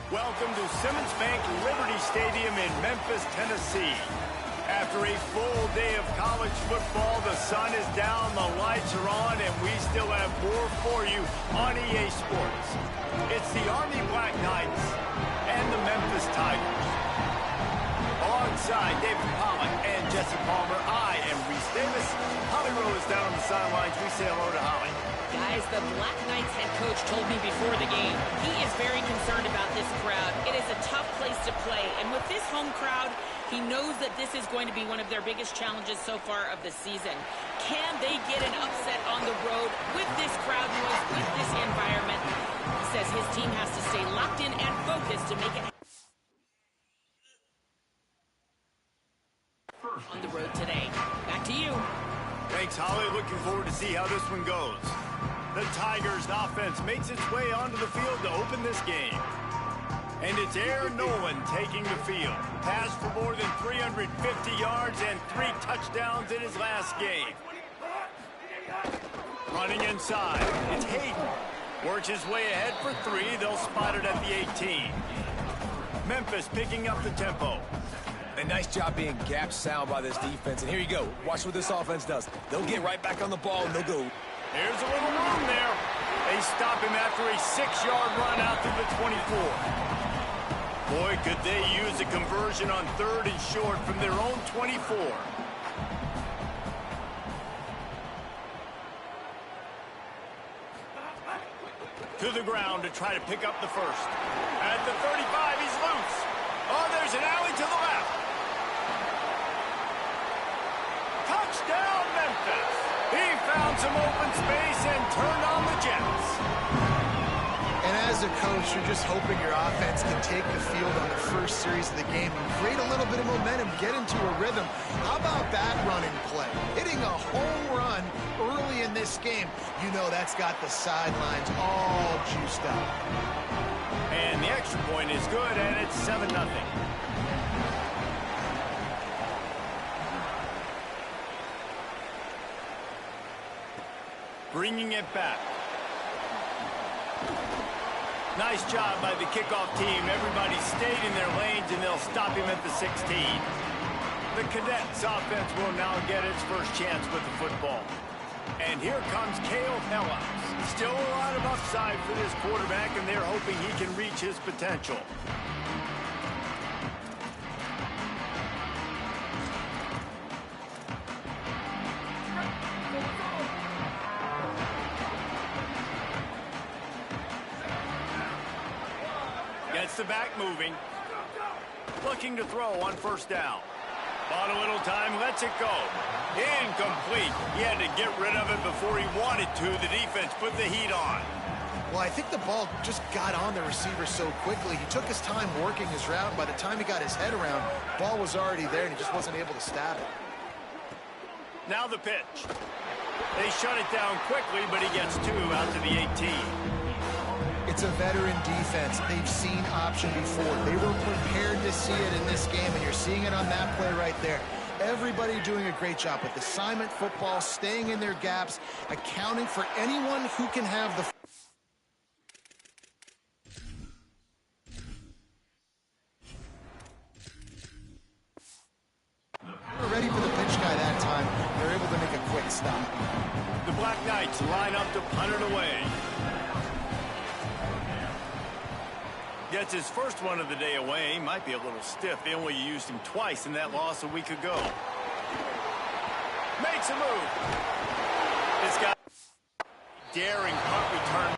Welcome to Simmons Bank Liberty Stadium in Memphis, Tennessee. After a full day of college football, the sun is down, the lights are on, and we still have more for you on EA Sports. It's the Army Black Knights and the Memphis Tigers. Alongside David Pollock and Jesse Palmer, I am Reese Davis. Holly Rose down on the sidelines. We say hello to Holly. Guys, the Black Knights head coach told me before the game, he is very concerned about this crowd. It is a tough place to play, and with this home crowd, he knows that this is going to be one of their biggest challenges so far of the season. Can they get an upset on the road with this crowd noise, with this environment? He says his team has to stay locked in and focused to make it on the road today. Back to you. Thanks, Holly. Looking forward to see how this one goes. The Tigers' offense makes its way onto the field to open this game. And it's Aaron Nolan taking the field. Passed for more than 350 yards and 3 touchdowns in his last game. Running inside, it's Hayden. Works his way ahead for 3. They'll spot it at the 18. Memphis picking up the tempo. A nice job being gap sound by this defense. And here you go. Watch what this offense does. They'll get right back on the ball, and they'll go. Here's a little room there. They stop him after a 6-yard run out to the 24. Boy, could they use a conversion on 3rd and short from their own 24. To the ground to try to pick up the first. At the 35, he's loose. Oh, there's an alley to the left. Touchdown, Memphis. He found some open space and turned on the Jets. And as a coach, you're just hoping your offense can take the field on the first series of the game and create a little bit of momentum, get into a rhythm. How about that running play? Hitting a home run early in this game. You know that's got the sidelines all juiced up. And the extra point is good, and it's 7-0. Bringing it back. Nice job by the kickoff team. Everybody stayed in their lanes, and they'll stop him at the 16. The Cadets offense will now get its first chance with the football. And here comes Cale Helms. Still a lot of upside for this quarterback, and they're hoping he can reach his potential. Gets the back moving. Looking to throw on 1st down. Bought a little time, lets it go. Incomplete. He had to get rid of it before he wanted to. The defense put the heat on. Well, I think the ball just got on the receiver so quickly. He took his time working his route. By the time he got his head around, the ball was already there, and he just wasn't able to stab it. Now the pitch. They shut it down quickly, but he gets 2 out to the 18. It's a veteran defense. They've seen option before. They were prepared to see it in this game, and you're seeing it on that play right there. Everybody doing a great job with assignment football, staying in their gaps, accounting for anyone who can have the... They were ready for the pitch guy that time. They're able to make a quick stop. The Black Knights line up to punt it away. Gets his first one of the day away. He might be a little stiff. They only used him twice in that loss a week ago. Makes a move. This guy daring punt return.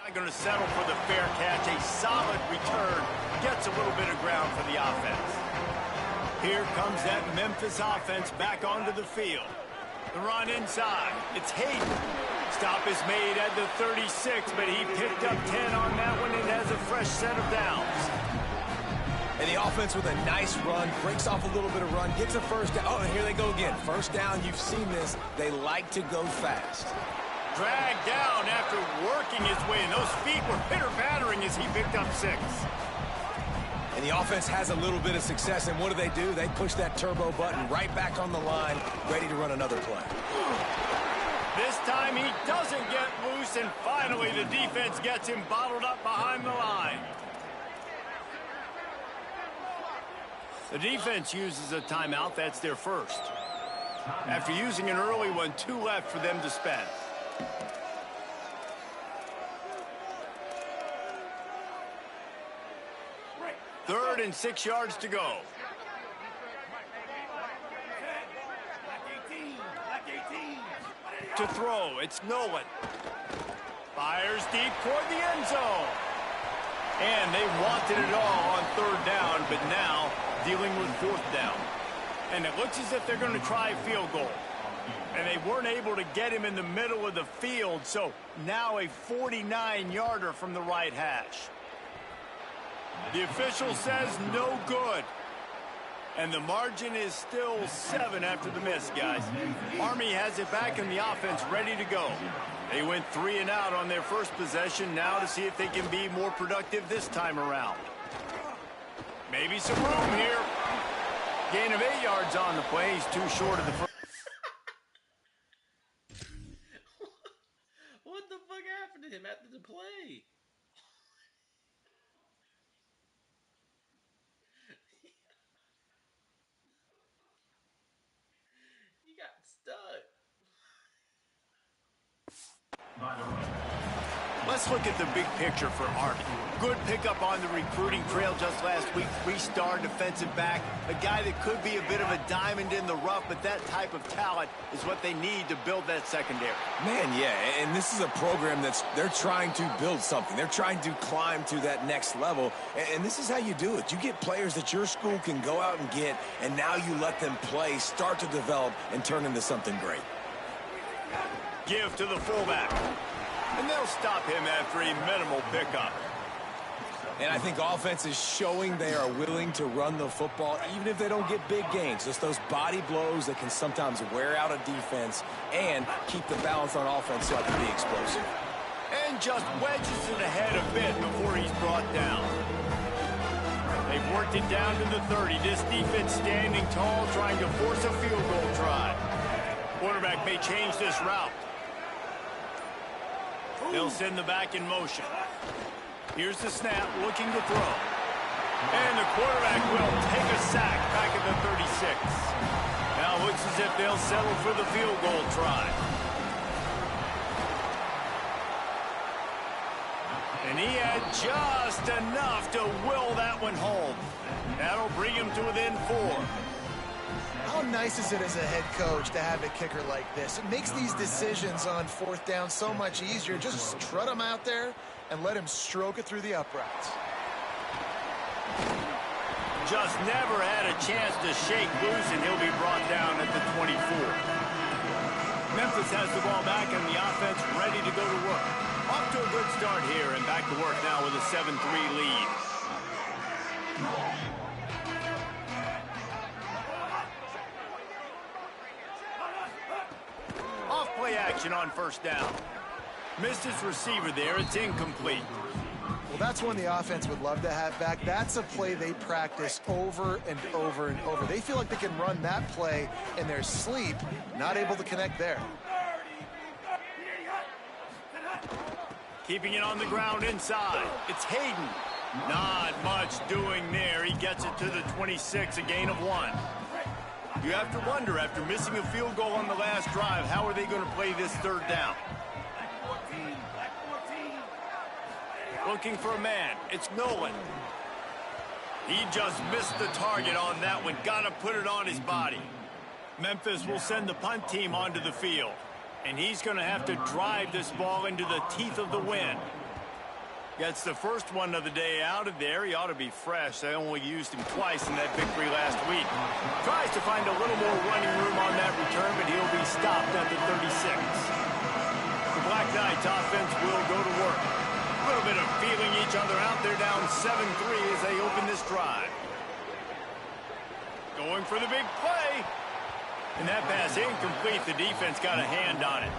Not going to settle for the fair catch. A solid return. Gets a little bit of ground for the offense. Here comes that Memphis offense back onto the field. The run inside. It's Hayden. Stop is made at the 36, but he picked up 10 on that one and has a fresh set of downs. And the offense with a nice run, breaks off a little bit of run, gets a first down. Oh, and here they go again. First down, you've seen this. They like to go fast. Dragged down after working his way, and those feet were pitter-pattering as he picked up 6. And the offense has a little bit of success, and what do? They push that turbo button right back on the line, ready to run another play. This time he doesn't get loose, and finally the defense gets him bottled up behind the line. The defense uses a timeout. That's their first. After using an early one, 2 left for them to spend. Third and 6 yards to go. To throw, it's Nolan. Fires deep toward the end zone. And they wanted it all on 3rd down, but now dealing with 4th down. And it looks as if they're going to try a field goal. And they weren't able to get him in the middle of the field, so now a 49-yarder from the right hash. The official says no good. And the margin is still 7 after the miss, guys. Army has it back in the offense, ready to go. They went 3 and out on their first possession, now to see if they can be more productive this time around. Maybe some room here. Gain of 8 yards on the play. He's too short of the first. What the fuck happened to him after the play? He got stuck. Let's look at the big picture for Army. Good pickup on the recruiting trail just last week. 3-star defensive back. A guy that could be a bit of a diamond in the rough, but that type of talent is what they need to build that secondary. Man, yeah, and this is a program they're trying to build something. They're trying to climb to that next level, and this is how you do it. You get players that your school can go out and get, and now you let them play, start to develop, and turn into something great. Give to the fullback. And they'll stop him after a minimal pickup. And I think offense is showing they are willing to run the football, even if they don't get big gains. Just those body blows that can sometimes wear out a defense and keep the balance on offense so it can be explosive. And just wedges it ahead a bit before he's brought down. They've worked it down to the 30. This defense standing tall, trying to force a field goal try. Quarterback may change this route. They'll send the back in motion. Here's the snap, looking to throw. And the quarterback will take a sack back at the 36. Now it looks as if they'll settle for the field goal try. And he had just enough to will that one home. That'll bring him to within 4. How nice is it as a head coach to have a kicker like this? It makes these decisions on 4th down so much easier. Just strut him out there and let him stroke it through the uprights. Just never had a chance to shake loose, and he'll be brought down at the 24. Memphis has the ball back, and the offense ready to go to work. Off to a good start here, and back to work now with a 7-3 lead. Off-play action on 1st down. Missed his receiver there. It's incomplete. Well, that's one the offense would love to have back. That's a play they practice over and over and over. They feel like they can run that play in their sleep, not able to connect there. Keeping it on the ground inside. It's Hayden. Not much doing there. He gets it to the 26, a gain of 1. You have to wonder, after missing a field goal on the last drive, how are they going to play this 3rd down? Looking for a man. It's Nolan. He just missed the target on that one. Got to put it on his body. Memphis will send the punt team onto the field. And he's going to have to drive this ball into the teeth of the wind. Gets the first one of the day out of there. He ought to be fresh. They only used him twice in that victory last week. Tries to find a little more running room on that return, but he'll be stopped at the 36. The Black Knights offense will go to work. A little bit of feeling each other out. They're down 7-3 as they open this drive. Going for the big play. And that pass incomplete. The defense got a hand on it.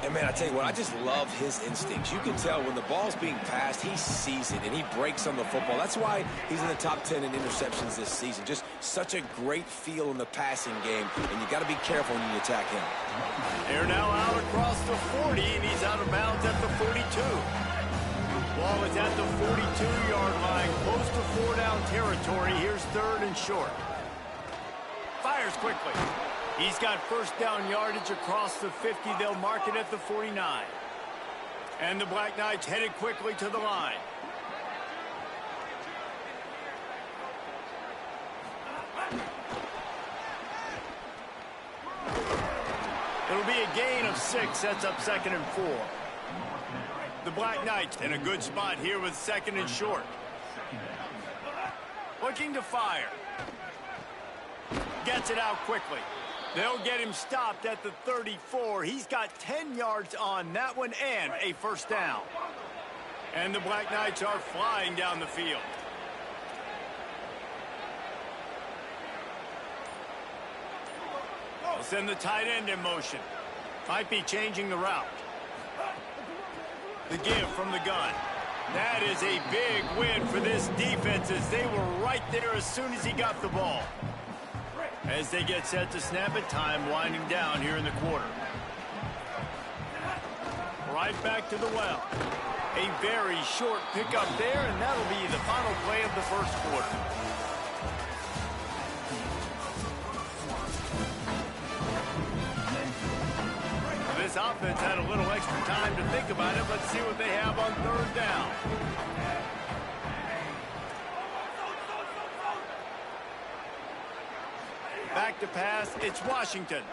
And, man, I tell you what, I just love his instincts. You can tell when the ball's being passed, he sees it, and he breaks on the football. That's why he's in the top 10 in interceptions this season. Just such a great feel in the passing game, and you got to be careful when you attack him. They're now out across the 40, and he's out of bounds at the 42. Ball is at the 42-yard line, close to 4-down territory. Here's 3rd and short. Fires quickly. He's got first down yardage across the 50. They'll mark it at the 49. And the Black Knights headed quickly to the line. It'll be a gain of 6. Sets up 2nd and 4. The Black Knights in a good spot here with 2nd and short. Looking to fire. Gets it out quickly. They'll get him stopped at the 34. He's got 10 yards on that one and a first down. And the Black Knights are flying down the field. They'll send the tight end in motion. Might be changing the route. The give from the gun. That is a big win for this defense as they were right there as soon as he got the ball. As they get set to snap it, time winding down here in the quarter. Right back to the well. A very short pickup there, and that'll be the final play of the first quarter. This offense had a little extra time to think about it. Let's see what they have on 3rd down. Back to pass, it's Washington.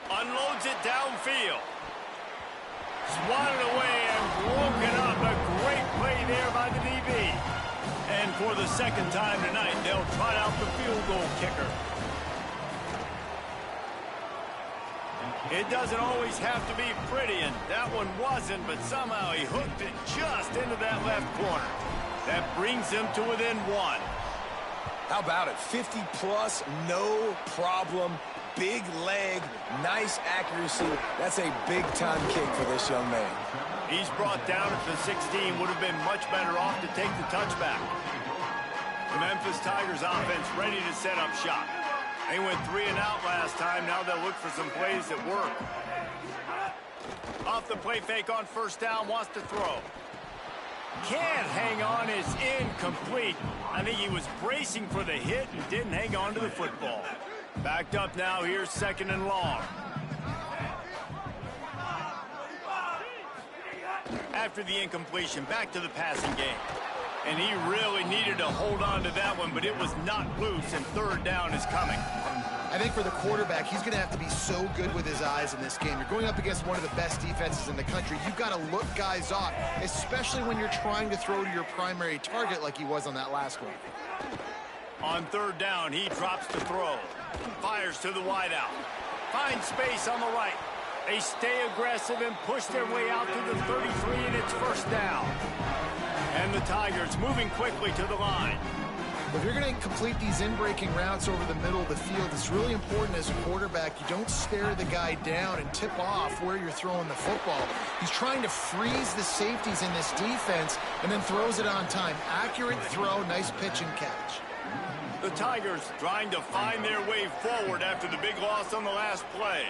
Unloads it downfield. Swatted away and broken up. A great play there by the DB. And for the 2nd time tonight, they'll try out the field goal kicker. It doesn't always have to be pretty, and that one wasn't, but somehow he hooked it just into that left corner. That brings them to within 1. How about it? 50-plus, no problem. Big leg, nice accuracy. That's a big-time kick for this young man. He's brought down at the 16. Would have been much better off to take the touchback. The Memphis Tigers offense ready to set up shop. They went 3 and out last time. Now they'll look for some plays that work. Off the play fake on first down. Wants to throw. Can't hang on, is incomplete. I think he was bracing for the hit and didn't hang on to the football. Backed up now, here's 2nd and long. After the incompletion, back to the passing game. And he really needed to hold on to that one, but it was not loose, and 3rd down is coming. I think for the quarterback, he's going to have to be so good with his eyes in this game. You're going up against one of the best defenses in the country. You've got to look guys off, especially when you're trying to throw to your primary target like he was on that last one. On 3rd down, he drops to throw. Fires to the wideout. Finds space on the right. They stay aggressive and push their way out to the 33, and it's first down. And the Tigers moving quickly to the line. If you're going to complete these in-breaking routes over the middle of the field, it's really important as a quarterback you don't stare the guy down and tip off where you're throwing the football. He's trying to freeze the safeties in this defense and then throws it on time. Accurate throw, nice pitch and catch. The Tigers trying to find their way forward after the big loss on the last play.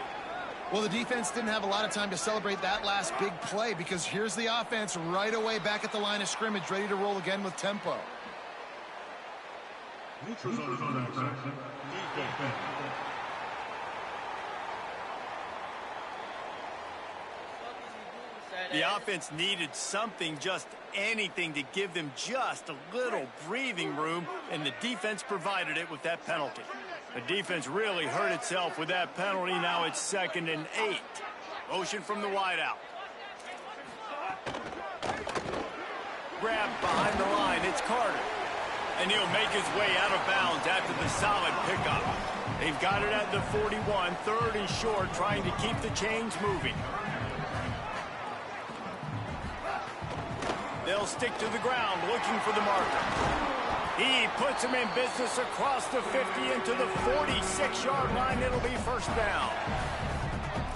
Well, the defense didn't have a lot of time to celebrate that last big play because here's the offense right away back at the line of scrimmage, ready to roll again with tempo. The offense needed something, just anything, to give them just a little breathing room, and the defense provided it with that penalty. The defense really hurt itself with that penalty. Now it's 2nd and 8. Motion from the wideout. grab behind the line. It's Carter. And he'll make his way out of bounds after the solid pickup. They've got it at the 41, third and short, trying to keep the chains moving. They'll stick to the ground, looking for the marker. He puts him in business across the 50 into the 46-yard line. It'll be first down.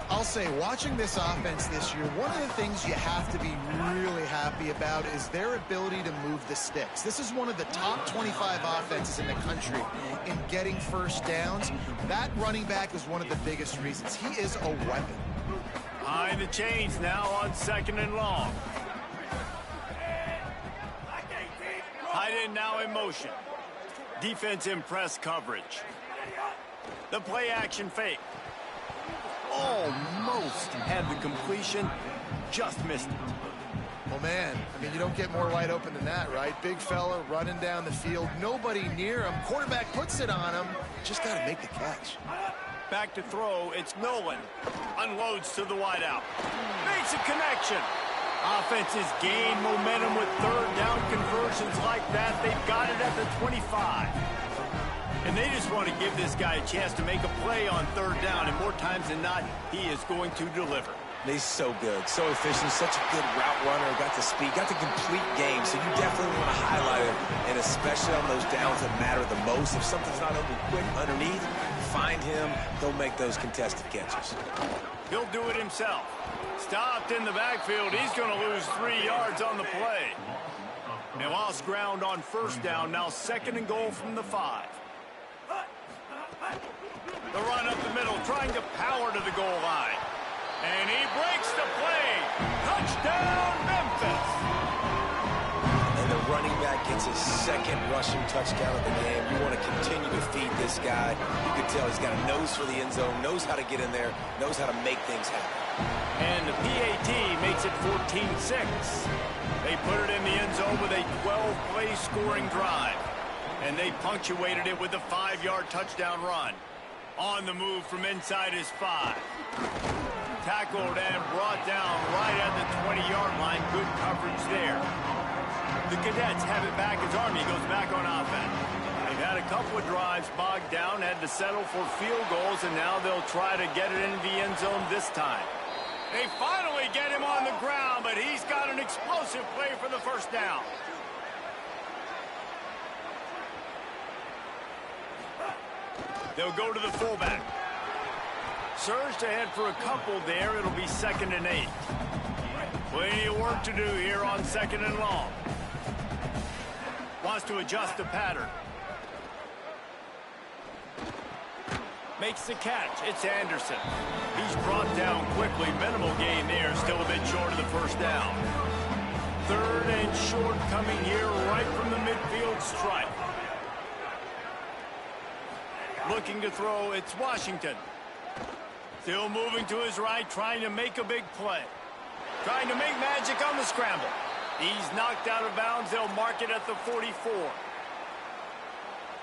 I'll say, watching this offense this year, one of the things you have to be really happy about is their ability to move the sticks. This is one of the top 25 offenses in the country in getting first downs. That running back is one of the biggest reasons. He is a weapon. Behind the chains now on 2nd and long. Tight end now in motion. Defense in press coverage. The play action fake. Almost had the completion, just missed it. Well, man, I mean, you don't get more wide open than that, right? Big fella running down the field, nobody near him. Quarterback puts it on him. Just got to make the catch. Back to throw, it's Nolan. Unloads to the wideout. Makes a connection. Offenses gain momentum with third down conversions like that. They've got it at the 25. And they just want to give this guy a chance to make a play on third down, and more times than not, he is going to deliver. He's so good, so efficient, such a good route runner, got the speed, got the complete game, so you definitely want to highlight him, and especially on those downs that matter the most. If something's not open quick underneath, find him, he'll make those contested catches. He'll do it himself. Stopped in the backfield, he's going to lose 3 yards on the play. They lost ground on first down, now 2nd and goal from the 5. The run up the middle, trying to power to the goal line. And he breaks the play. Touchdown, Memphis. And the running back gets his 2nd rushing touchdown of the game. You want to continue to feed this guy. You can tell he's got a nose for the end zone, knows how to get in there, knows how to make things happen. And the PAT makes it 14-6. They put it in the end zone with a 12-play scoring drive. And they punctuated it with a 5-yard touchdown run. On the move from inside his 5. Tackled and brought down right at the 20-yard line. Good coverage there. The Cadets have it back as Army goes back on offense. They've had a couple of drives bogged down, had to settle for field goals, and now they'll try to get it into the end zone this time. They finally get him on the ground, but he's got an explosive play for the first down. They'll go to the fullback. Surged ahead for a couple there. It'll be 2nd and 8. Plenty of work to do here on 2nd and long. Wants to adjust the pattern. Makes the catch. It's Anderson. He's brought down quickly. Minimal gain there. Still a bit short of the first down. 3rd and short coming here right from the midfield stripe. Looking to throw, it's Washington. Still moving to his right, trying to make a big play. Trying to make magic on the scramble. He's knocked out of bounds. They'll mark it at the 44.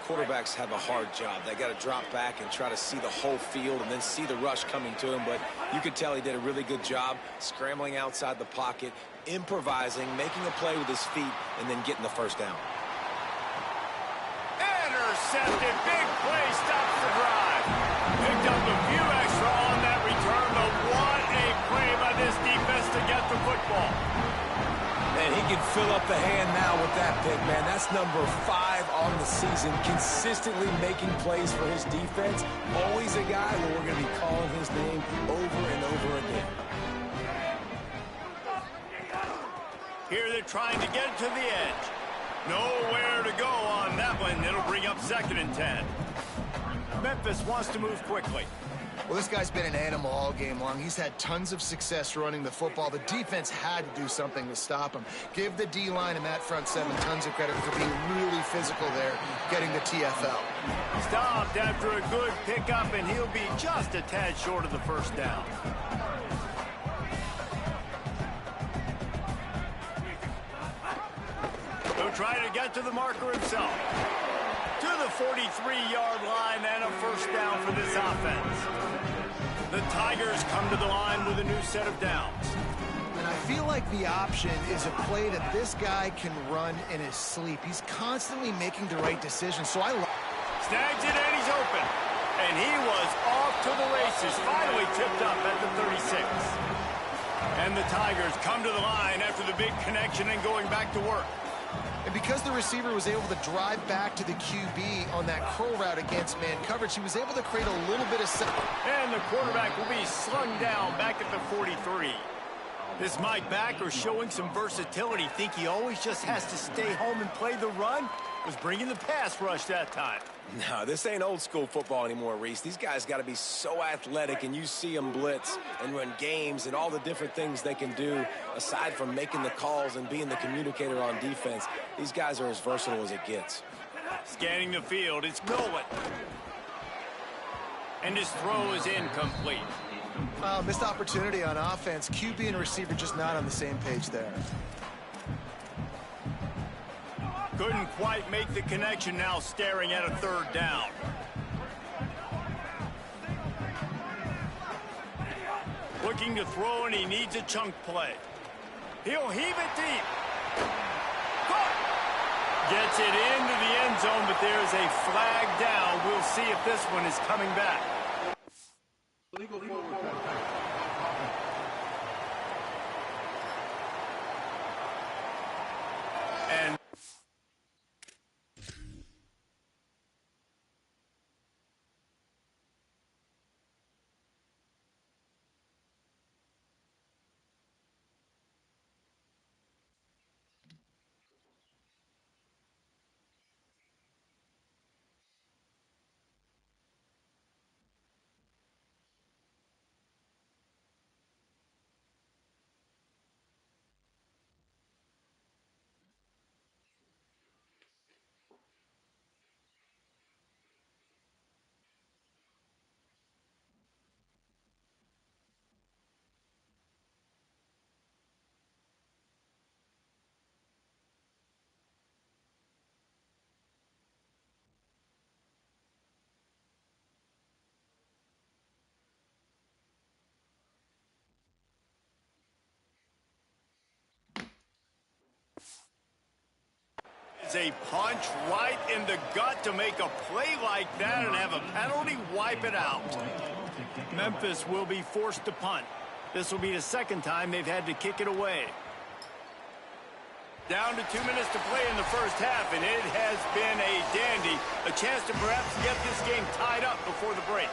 Quarterbacks have a hard job. They got to drop back and try to see the whole field and then see the rush coming to him. But you could tell he did a really good job scrambling outside the pocket, improvising, making a play with his feet, and then getting the first down. Intercepted. Big play. Stops the drive. Picked up a few extra on that return, but what a play by this defense to get the football. And he can fill up the hand now with that pick, man. That's number 5 on the season, consistently making plays for his defense. Always a guy where we're going to be calling his name over and over again. Here they're trying to get it to the edge. Nowhere to go on that one. It'll bring up 2nd and 10. Memphis wants to move quickly. Well, this guy's been an animal all game long. He's had tons of success running the football. The defense had to do something to stop him. Give the D-line and that front 7 tons of credit for being really physical there, getting the TFL. Stopped after a good pickup, and he'll be just a tad short of the first down. He'll try to get to the marker himself. To the 43-yard line and a first down for this offense. The Tigers come to the line with a new set of downs. And I feel like the option is a play that this guy can run in his sleep. He's constantly making the right decision, so I love. Snags it and he's open. And he was off to the races, finally tipped up at the 36. And the Tigers come to the line after the big connection and going back to work. And because the receiver was able to drive back to the QB on that curl route against man coverage, he was able to create a little bit of... And the quarterback will be slung down back at the 43. This Mike backer showing some versatility. Think he always just has to stay home and play the run? Was bringing the pass rush that time. No, this ain't old school football anymore, Reese. These guys got to be so athletic, and you see them blitz and run games and all the different things they can do aside from making the calls and being the communicator on defense. These guys are as versatile as it gets. Scanning the field, it's Nolan. And his throw is incomplete. Missed opportunity on offense. QB and receiver just not on the same page there. Couldn't quite make the connection, now staring at a third down. Looking to throw, and he needs a chunk play. He'll heave it deep. Caught. Gets it into the end zone, but there's a flag down. We'll see if this one is coming back. And it's a punch right in the gut to make a play like that and have a penalty wipe it out. Memphis will be forced to punt. This will be the second time they've had to kick it away. Down to 2 minutes to play in the first half, and it has been a dandy. A chance to perhaps get this game tied up before the break.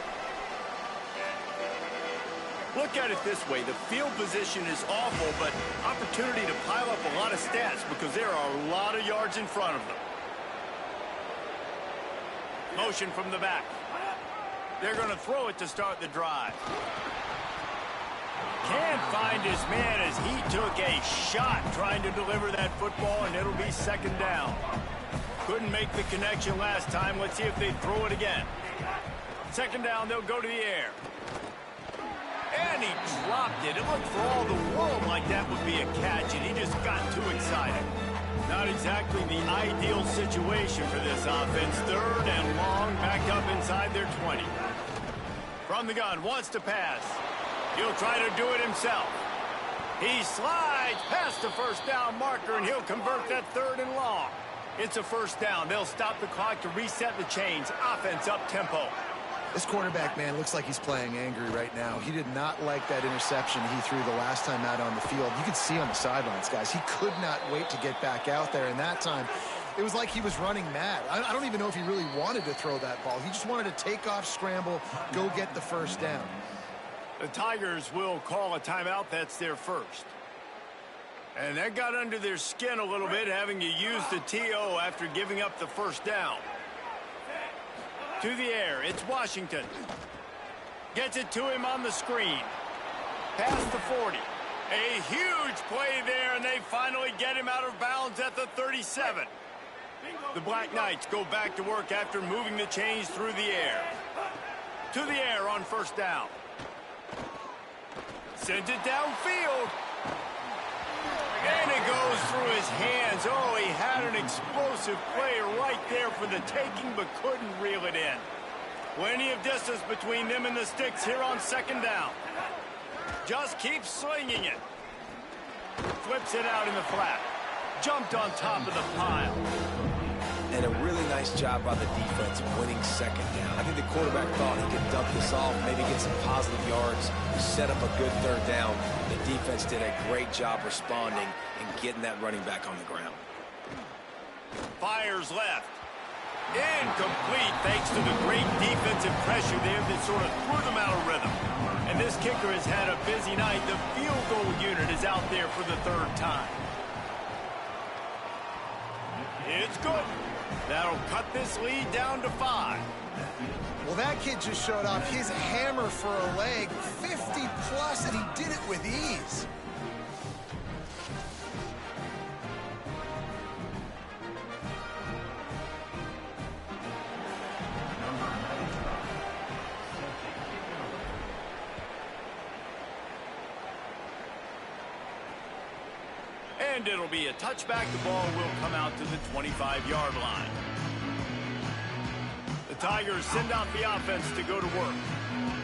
Look at it this way. The field position is awful, but opportunity to pile up a lot of stats because there are a lot of yards in front of them. Motion from the back. They're going to throw it to start the drive. Can't find his man as he took a shot trying to deliver that football, and it'll be second down. Couldn't make the connection last time. Let's see if they throw it again. Second down, they'll go to the air. And he dropped it. It looked for all the world like that would be a catch, and he just got too excited. Not exactly the ideal situation for this offense. Third and long, backed up inside their 20. From the gun, wants to pass. He'll try to do it himself. He slides past the first down marker, and he'll convert that third and long. It's a first down. They'll stop the clock to reset the chains. Offense up tempo. This quarterback, man, looks like he's playing angry right now. He did not like that interception he threw the last time out on the field. You could see on the sidelines, guys. He could not wait to get back out there, and that time it was like he was running mad. I don't even know if he really wanted to throw that ball. He just wanted to take off, scramble, go get the first down. The Tigers will call a timeout. That's their first. And that got under their skin a little bit, having to use the TO after giving up the first down. To the air, it's Washington. Gets it to him on the screen. Past the 40. A huge play there, and they finally get him out of bounds at the 37. The Black Knights go back to work after moving the chains through the air. To the air on first down. Sends it downfield. And it goes through his hands. Oh, he had an explosive play right there for the taking, but couldn't reel it in. Plenty of distance between them and the sticks here on second down. Just keep slinging it. flips it out in the flat. Jumped on top of the pile. And a really nice job by the defense winning second down. I think the quarterback thought he could dump this off, maybe get some positive yards, set up a good third down. The defense did a great job responding and getting that running back on the ground. Fires left. Incomplete thanks to the great defensive pressure there that sort of threw them out of rhythm. And this kicker has had a busy night. The field goal unit is out there for the third time. It's good. That'll cut this lead down to 5. Well, that kid just showed off his hammer for a leg, 50-plus, and he did it with ease. And it'll be a touchback. The ball will come out to the 25-yard line. The Tigers send out the offense to go to work.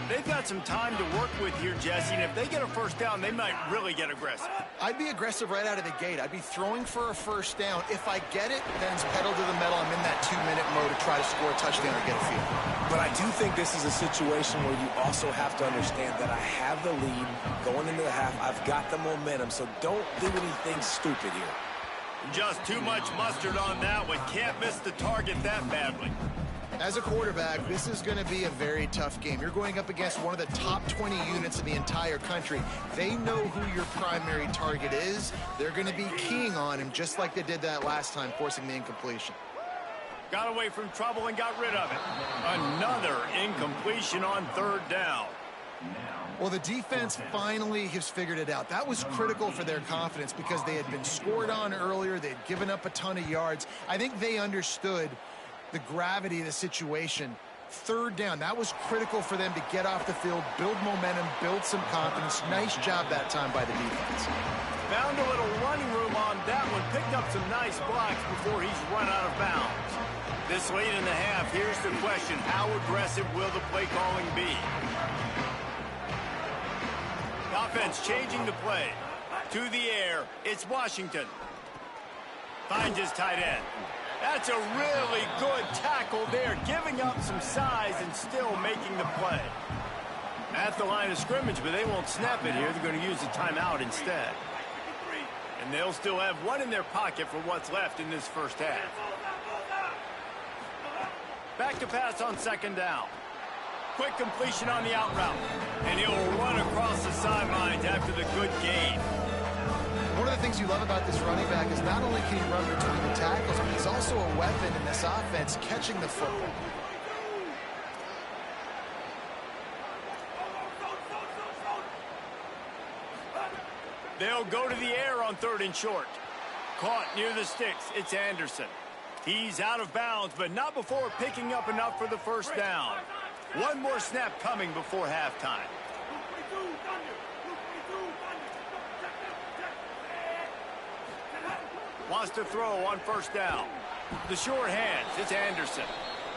They've got some time to work with here, Jesse, and if they get a first down, they might really get aggressive. I'd be aggressive right out of the gate. I'd be throwing for a first down. If I get it, then it's pedal to the metal. I'm in that 2-minute mode to try to score a touchdown or get a field. But I do think this is a situation where you also have to understand that I have the lead going into the half. I've got the momentum, so don't do anything stupid here. Just too much mustard on that one. Can't miss the target that badly. As a quarterback, this is going to be a very tough game. You're going up against one of the top 20 units in the entire country. They know who your primary target is. They're going to be keying on him just like they did that last time, forcing the incompletion. Got away from trouble and got rid of it. Another incompletion on third down. Well, the defense finally has figured it out. That was critical for their confidence because they had been scored on earlier. They had given up a ton of yards. I think they understood the gravity of the situation. Third down, that was critical for them to get off the field, build momentum, build some confidence. Nice job that time by the defense. Found a little running room on that one. Picked up some nice blocks before he's run out of bounds. This late in the half, here's the question. How aggressive will the play calling be? Offense changing the play. To the air, it's Washington. Finds his tight end. That's a really good tackle there, giving up some size and still making the play. At the line of scrimmage, but they won't snap it here. They're going to use a timeout instead. And they'll still have one in their pocket for what's left in this first half. Back to pass on second down. Quick completion on the out route. And he'll run across the sidelines after the good gain. One of the things you love about this running back is not only can he run between the tackles, but he's also a weapon in this offense, catching the football. They'll go to the air on third and short. Caught near the sticks. It's Anderson. He's out of bounds, but not before picking up enough for the first down. One more snap coming before halftime. Wants to throw on first down. The short hands, it's Anderson.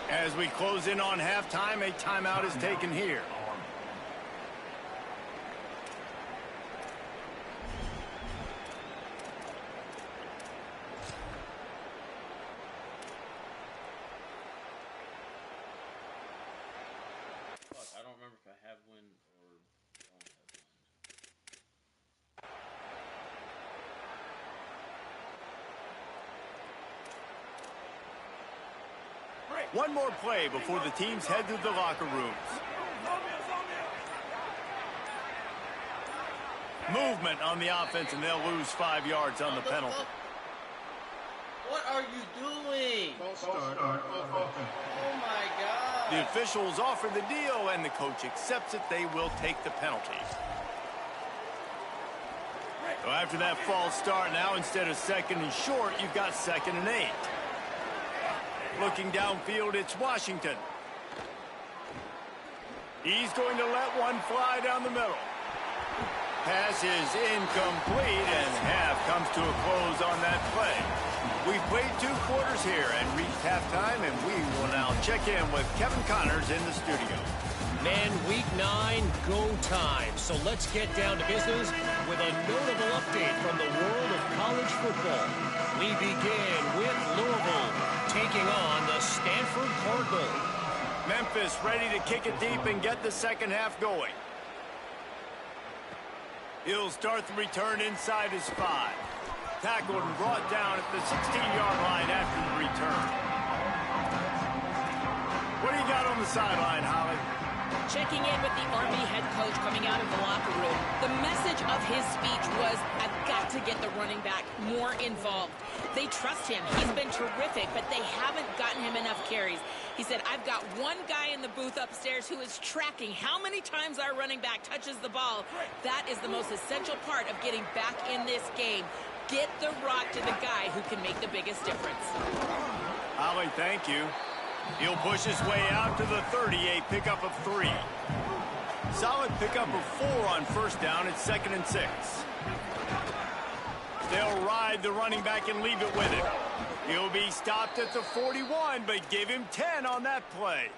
As we close in on halftime, a timeout is taken here. I don't remember if I have one or don't have one. One more play before the teams head to the locker rooms. Movement on the offense, and they'll lose 5 yards on the penalty. What are you doing? Oh my God. The officials offer the deal, and the coach accepts it. They will take the penalty. So after that false start, now instead of second and short, you've got second and 8. Looking downfield, it's Washington. He's going to let one fly down the middle. Pass is incomplete, and half comes to a close on that play. We've played 2 quarters here and reached halftime, and we will now check in with Kevin Connors in the studio. Man, week 9, go time. So let's get down to business with a notable update from the world college football. We begin with Louisville taking on the Stanford Cardinals. Memphis ready to kick it deep and get the second half going. He'll start the return inside his 5. Tackled and brought down at the 16-yard line after the return. What do you got on the sideline, Holly? Checking in with the Army head coach coming out of the locker room. The message of his speech was, I've got to get the running back more involved. They trust him. He's been terrific, but they haven't gotten him enough carries. He said, I've got one guy in the booth upstairs who is tracking how many times our running back touches the ball. That is the most essential part of getting back in this game. Get the rock to the guy who can make the biggest difference. Holly, thank you. He'll push his way out to the 38, pickup of 3. Solid pickup of 4 on first down. It's 2nd and 6. They'll ride the running back and leave it with him. He'll be stopped at the 41, but give him 10 on that play.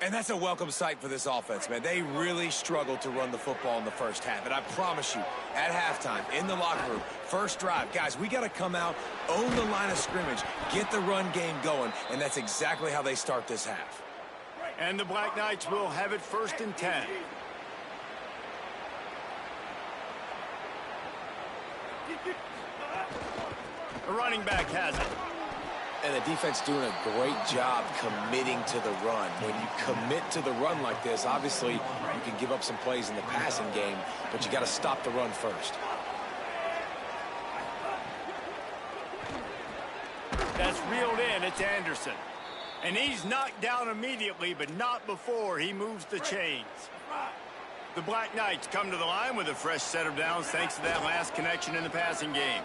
And that's a welcome sight for this offense, man. They really struggled to run the football in the first half. And I promise you, at halftime, in the locker room, first drive, guys, we got to come out, own the line of scrimmage, get the run game going, and that's exactly how they start this half. And the Black Knights will have it 1st and 10. The running back has it. And the defense doing a great job committing to the run. When you commit to the run like this, obviously you can give up some plays in the passing game, but you got to stop the run first. That's reeled in. It's Anderson. And he's knocked down immediately, but not before he moves the chains. The Black Knights come to the line with a fresh set of downs thanks to that last connection in the passing game.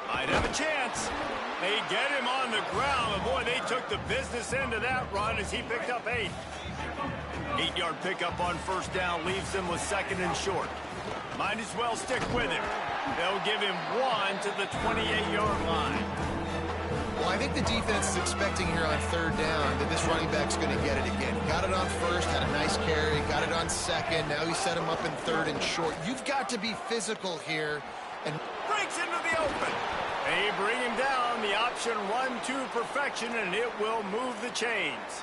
Might have a chance. They get him on the ground, and boy, they took the business end of that run as he picked up 8. 8-yard pickup on first down leaves them with 2nd and short. Might as well stick with him. They'll give him 1 to the 28-yard line. Well, I think the defense is expecting here on 3rd down that this running back's going to get it again. He got it on 1st, had a nice carry, got it on 2nd. Now he set him up in 3rd and short. You've got to be physical here. And Breaks into the open. They bring him down. The option run to perfection, and it will move the chains.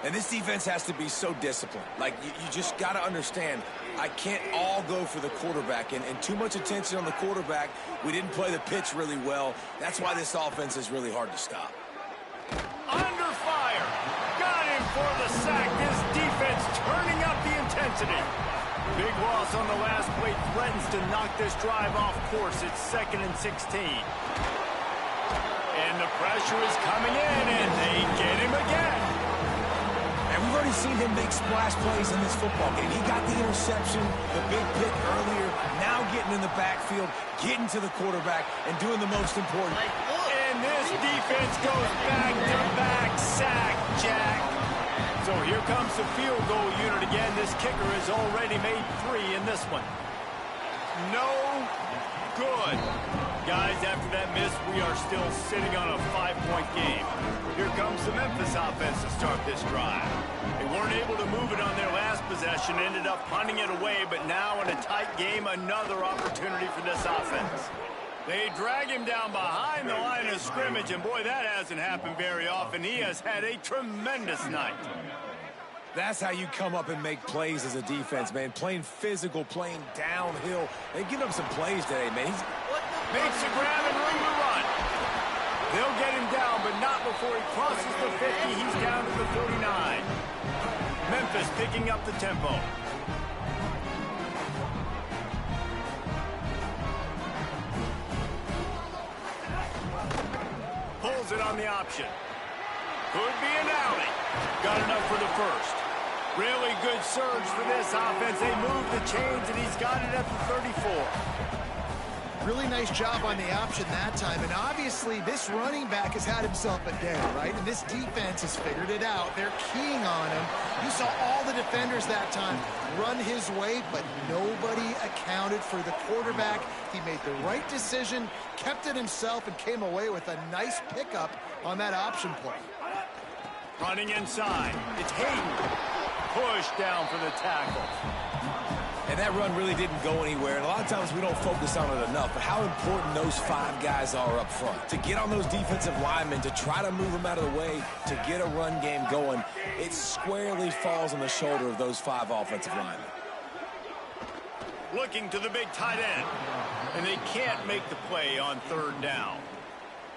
And this defense has to be so disciplined. Like, you just got to understand, I can't all go for the quarterback. And too much attention on the quarterback. We didn't play the pitch really well. That's why this offense is really hard to stop. Under fire. Got him for the sack. This defense turning up the intensity. Big loss on the last play threatens to knock this drive off course. It's 2nd and 16. And the pressure is coming in, and they get him again. And we've already seen him make splash plays in this football game. He got the interception, the big pick earlier, now getting in the backfield, getting to the quarterback, and doing the most important. And this defense goes back-to-back sack, Jack. So here comes the field goal unit again. This kicker has already made 3 in this one. No good. Guys, after that miss, we are still sitting on a 5-point game. Here comes the Memphis offense to start this drive. They weren't able to move it on their last possession, ended up punting it away, but now in a tight game, another opportunity for this offense. They drag him down behind the line of scrimmage, and boy, that hasn't happened very often. He has had a tremendous night. That's how you come up and make plays as a defense, man. Playing physical, playing downhill. They've given up some plays today, man. Makes the grab and room to run. They'll get him down, but not before he crosses the 50. He's down to the 49. Memphis picking up the tempo. Pulls it on the option. Could be an alley. Got enough for the first. Really good surge for this offense. They move the chains, and he's got it at the 34. really nice job on the option that time. And obviously, this running back has had himself a day, right? And this defense has figured it out. They're keying on him. You saw all the defenders that time run his way, but nobody accounted for the quarterback. He made the right decision, kept it himself, and came away with a nice pickup on that option play. Running inside. It's Hayden. Push down for the tackle. And And that run really didn't go anywhere. And a lot of times we don't focus on it enough. But how important those 5 guys are up front. To get on those defensive linemen, to try to move them out of the way, to get a run game going, it squarely falls on the shoulder of those 5 offensive linemen. Looking to the big tight end. And they can't make the play on 3rd down.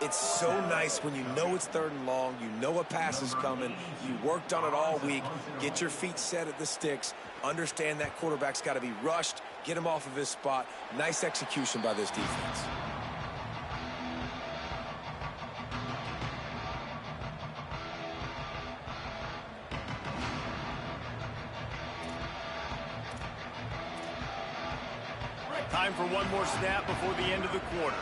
It's so nice when you know it's 3rd and long, you know a pass is coming, you worked on it all week, get your feet set at the sticks, understand that quarterback's got to be rushed, get him off of his spot. Nice execution by this defense. Time for one more snap before the end of the quarter.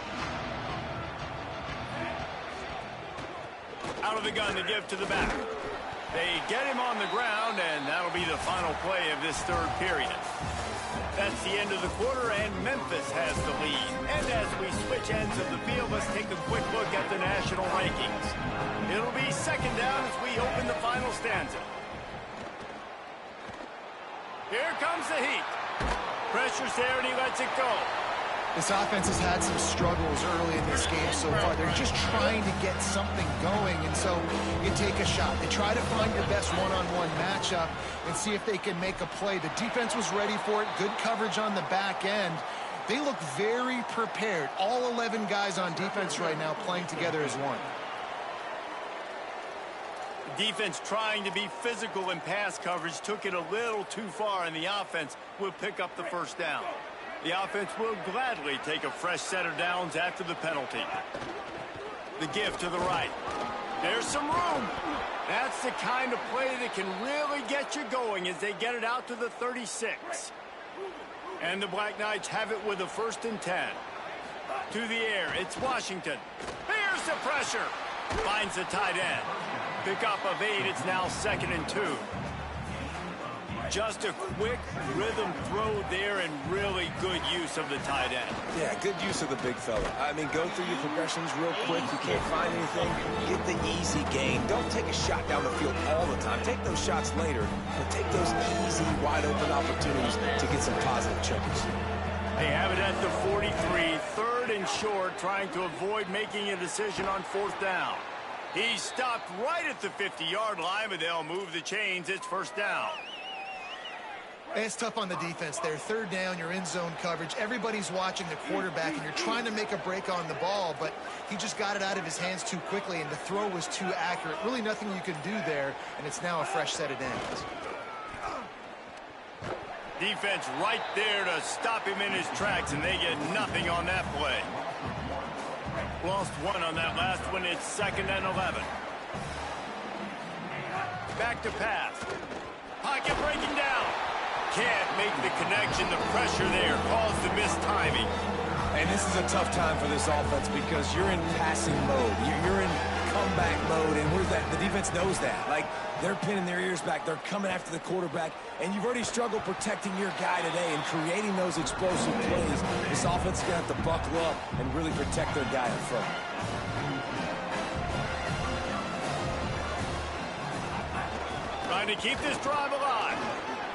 Out of the gun to give to the back. They get him on the ground, and that'll be the final play of this 3rd period. That's the end of the quarter, and Memphis has the lead. And as we switch ends of the field, let's take a quick look at the national rankings. It'll be 2nd down as we open the final stanza. Here comes the heat. Pressure's there, and he lets it go. This offense has had some struggles early in this game so far. They're just trying to get something going, and so you take a shot. They try to find your best one-on-one matchup and see if they can make a play. The defense was ready for it. Good coverage on the back end. They look very prepared. All 11 guys on defense right now playing together as one. Defense trying to be physical in pass coverage took it a little too far, and the offense will pick up the 1st down. The offense will gladly take a fresh set of downs after the penalty. The give to the right. There's some room. That's the kind of play that can really get you going as they get it out to the 36. And the Black Knights have it with a 1st and 10. To the air, it's Washington. Here's the pressure. Finds the tight end. Pickup of 8, it's now 2nd and 2. Just a quick rhythm throw there and really good use of the tight end. Yeah, good use of the big fella. I mean, go through your progressions real quick. You can't find anything, get the easy gain. Don't take a shot down the field all the time. Take those shots later, but take those easy, wide-open opportunities to get some positive chokers. They have it at the 43, 3rd and short, trying to avoid making a decision on 4th down. He's stopped right at the 50-yard line, but they'll move the chains. It's 1st down. It's tough on the defense there. 3rd down, you're in zone coverage. Everybody's watching the quarterback, and you're trying to make a break on the ball, but he just got it out of his hands too quickly, and the throw was too accurate. Really nothing you can do there, and it's now a fresh set of downs. Defense right there to stop him in his tracks, and they get nothing on that play. Lost 1 on that last one. It's 2nd and 11. Back to pass. Pocket breaking down. Can't make the connection. The pressure there caused the missed timing. And this is a tough time for this offense because you're in passing mode. You're in comeback mode, and the defense knows that. Like, they're pinning their ears back. They're coming after the quarterback, and you've already struggled protecting your guy today and creating those explosive plays. This offense is going to have to buckle up and really protect their guy in front. Trying to keep this drive alive.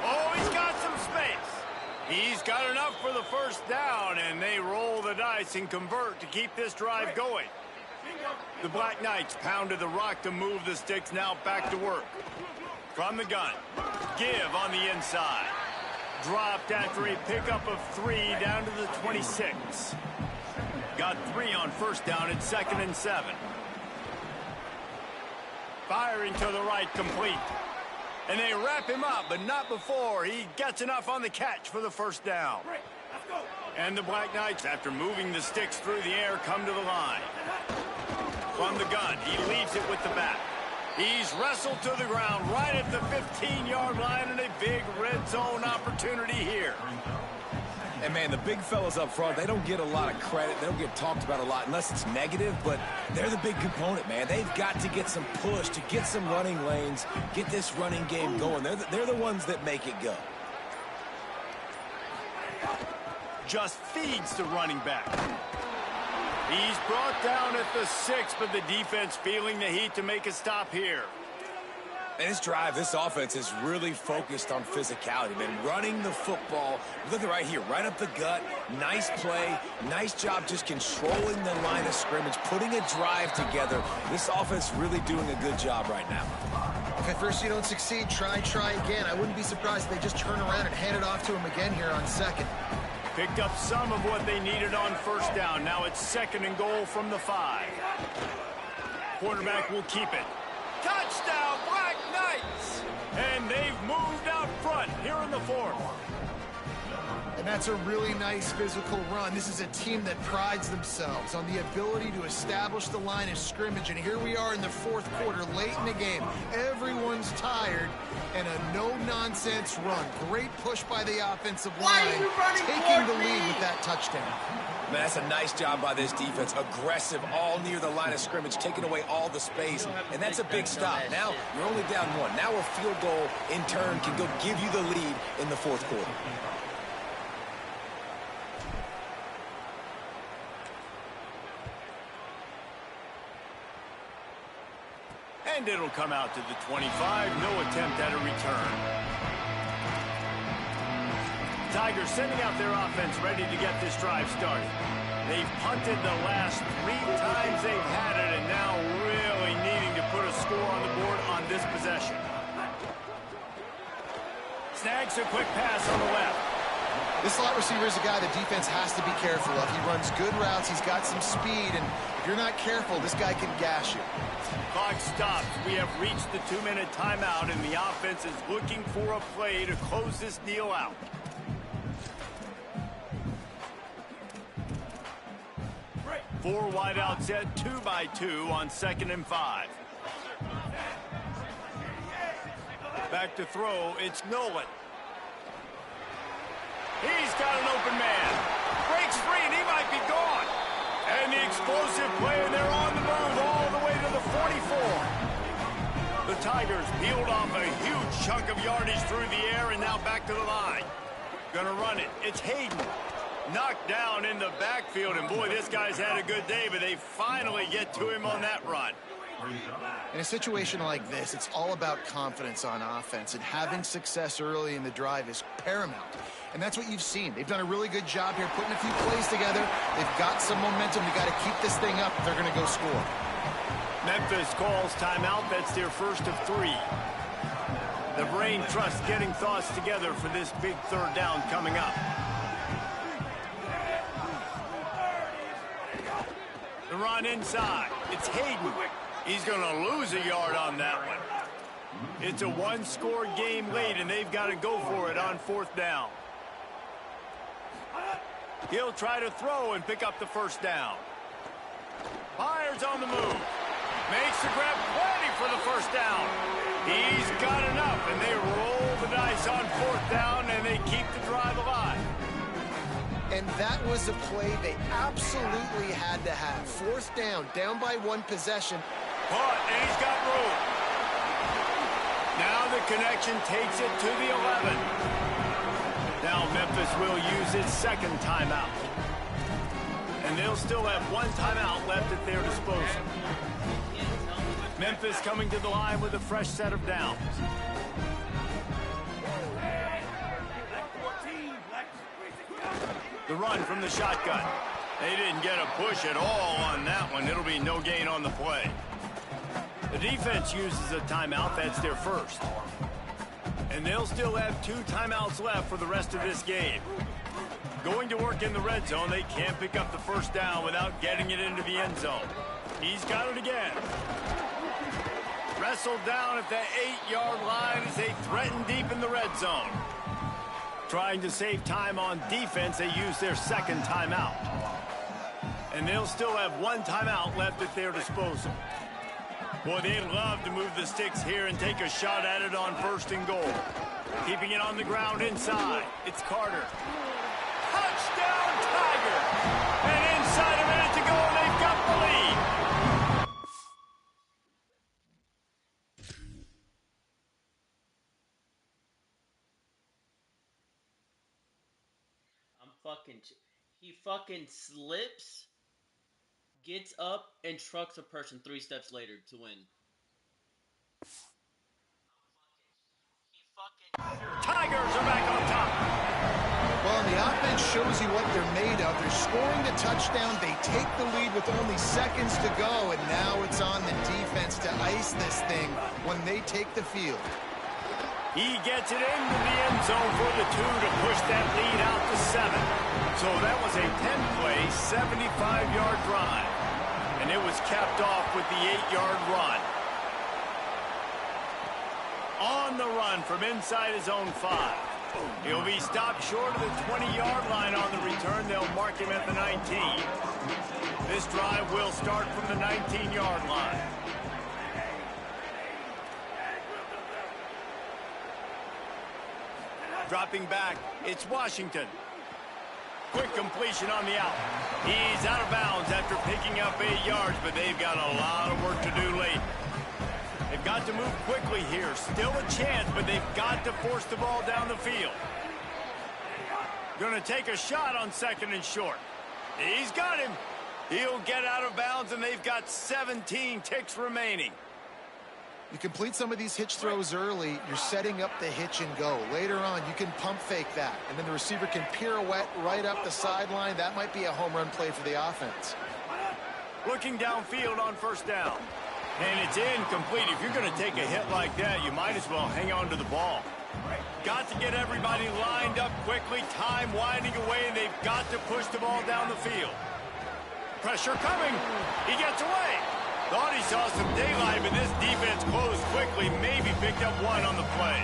Oh, he's got some space. He's got enough for the 1st down, and they roll the dice and convert to keep this drive going. The Black Knights pounded the rock to move the sticks, now back to work. From the gun, give on the inside. Dropped after a pickup of 3 down to the 26. Got 3 on 1st down at 2nd and 7. Firing to the right, complete. And they wrap him up, but not before he gets enough on the catch for the 1st down. And the Black Knights, after moving the sticks through the air, come to the line. From the gun, he leaves it with the back. He's wrestled to the ground right at the 15-yard line, and a big red zone opportunity here. And, man, the big fellas up front, they don't get a lot of credit. They don't get talked about a lot unless it's negative, but they're the big component, man. They've got to get some push, to get some running lanes, get this running game going. They're the ones that make it go. Just feeds the running back. He's brought down at the 6, but the defense feeling the heat to make a stop here. And this drive, this offense is really focused on physicality, man. Running the football. Look at right here, right up the gut. Nice play. Nice job just controlling the line of scrimmage, putting a drive together. This offense really doing a good job right now. If at first you don't succeed, try again. I wouldn't be surprised if they just turn around and hand it off to him again here on second. Picked up some of what they needed on first down. Now it's 2nd and goal from the 5. Quarterback will keep it. Touchdown, Black Knights! And they've moved out front here in the 4th. And that's a really nice physical run. This is a team that prides themselves on the ability to establish the line of scrimmage. And here we are in the 4th quarter, late in the game. Everyone's tired, and a no-nonsense run. Great push by the offensive line, taking the lead with that touchdown. Man, that's a nice job by this defense. Aggressive, all near the line of scrimmage, taking away all the space. And that's a big stop. Now, you're only down 1. Now a field goal, in turn, can go give you the lead in the 4th quarter. And it'll come out to the 25. No attempt at a return. Tigers sending out their offense ready to get this drive started. They've punted the last 3 times they've had it, and now really needing to put a score on the board on this possession. Snags a quick pass on the left. This slot receiver is a guy the defense has to be careful of. He runs good routes. He's got some speed, and if you're not careful, this guy can gash you. Clock stops. We have reached the 2-minute timeout, and the offense is looking for a play to close this deal out. Four wide out set, 2 by 2 on 2nd and 5. Back to throw, it's Nolan. He's got an open man. Breaks free, and he might be gone. And the explosive play, and they're on the move all the way to the 44. The Tigers peeled off a huge chunk of yardage through the air, and now back to the line. Gonna run it. It's Hayden. Knocked down in the backfield, and boy, this guy's had a good day, but they finally get to him on that run. In a situation like this, it's all about confidence on offense, and having success early in the drive is paramount. And that's what you've seen. They've done a really good job here putting a few plays together. They've got some momentum. They got to keep this thing up if they're going to go score. Memphis calls timeout. That's their first of 3. The brain trust getting thoughts together for this big 3rd down coming up. The run inside. It's Hayden. He's going to lose a yard on that one. It's a 1-score game late, and they've got to go for it on 4th down. He'll try to throw and pick up the 1st down. Myers on the move. Makes the grab, plenty for the 1st down. He's got enough, and they roll the dice on 4th down, and they keep the drive alive. And that was a play they absolutely had to have. 4th down by 1 possession. Punt, and he's got room. Now the connection takes it to the 11. Now Memphis will use its 2nd timeout. And they'll still have 1 timeout left at their disposal. Memphis coming to the line with a fresh set of downs. The run from the shotgun. They didn't get a push at all on that one. It'll be no gain on the play. The defense uses a timeout. That's their first. And they'll still have 2 timeouts left for the rest of this game. Going to work in the red zone, they can't pick up the 1st down without getting it into the end zone. He's got it again. Wrestled down at the 8-yard line as they threaten deep in the red zone. Trying to save time on defense, they use their 2nd timeout. And they'll still have 1 timeout left at their disposal. Boy, they'd love to move the sticks here and take a shot at it on 1st and goal. Keeping it on the ground inside. It's Carter. Touchdown, Tiger! And inside a minute to go, and they've got the lead. He fucking slips, gets up, and trucks a person 3 steps later to win. Tigers are back on top. Well, and the offense shows you what they're made of. They're scoring the touchdown. They take the lead with only seconds to go, and now it's on the defense to ice this thing when they take the field. He gets it into the end zone for the 2 to push that lead out to 7. So that was a 10-play, 75-yard drive. And it was capped off with the 8-yard run. On the run from inside his own 5. He'll be stopped short of the 20-yard line on the return. They'll mark him at the 19. This drive will start from the 19-yard line. Dropping back, it's Washington. Quick completion on the out. He's out of bounds after picking up 8 yards, but they've got a lot of work to do late. They've got to move quickly here. Still a chance, but they've got to force the ball down the field. Going to take a shot on 2nd and short. He's got him. He'll get out of bounds, and they've got 17 ticks remaining. You complete some of these hitch throws early, you're setting up the hitch and go. Later on, you can pump fake that, and then the receiver can pirouette right up the sideline. That might be a home run play for the offense. Looking downfield on 1st down. And it's incomplete. If you're going to take a hit like that, you might as well hang on to the ball. Got to get everybody lined up quickly. Time winding away, and they've got to push the ball down the field. Pressure coming. He gets away. Thought he saw some daylight, but this defense closed quickly. Maybe picked up 1 on the play.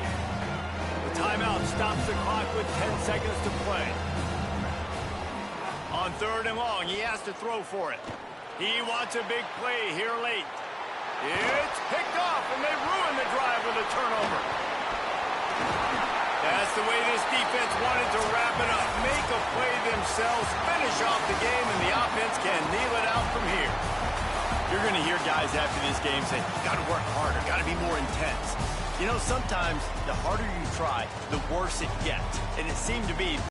The timeout stops the clock with 10 seconds to play. On 3rd and long, he has to throw for it. He wants a big play here late. It's picked off, and they ruin the drive with a turnover. That's the way this defense wanted to wrap it up. Make a play themselves, finish off the game, and the offense can kneel it out from here. You're going to hear guys after this game say, got to work harder, got to be more intense. You know, sometimes the harder you try, the worse it gets. And it seemed to be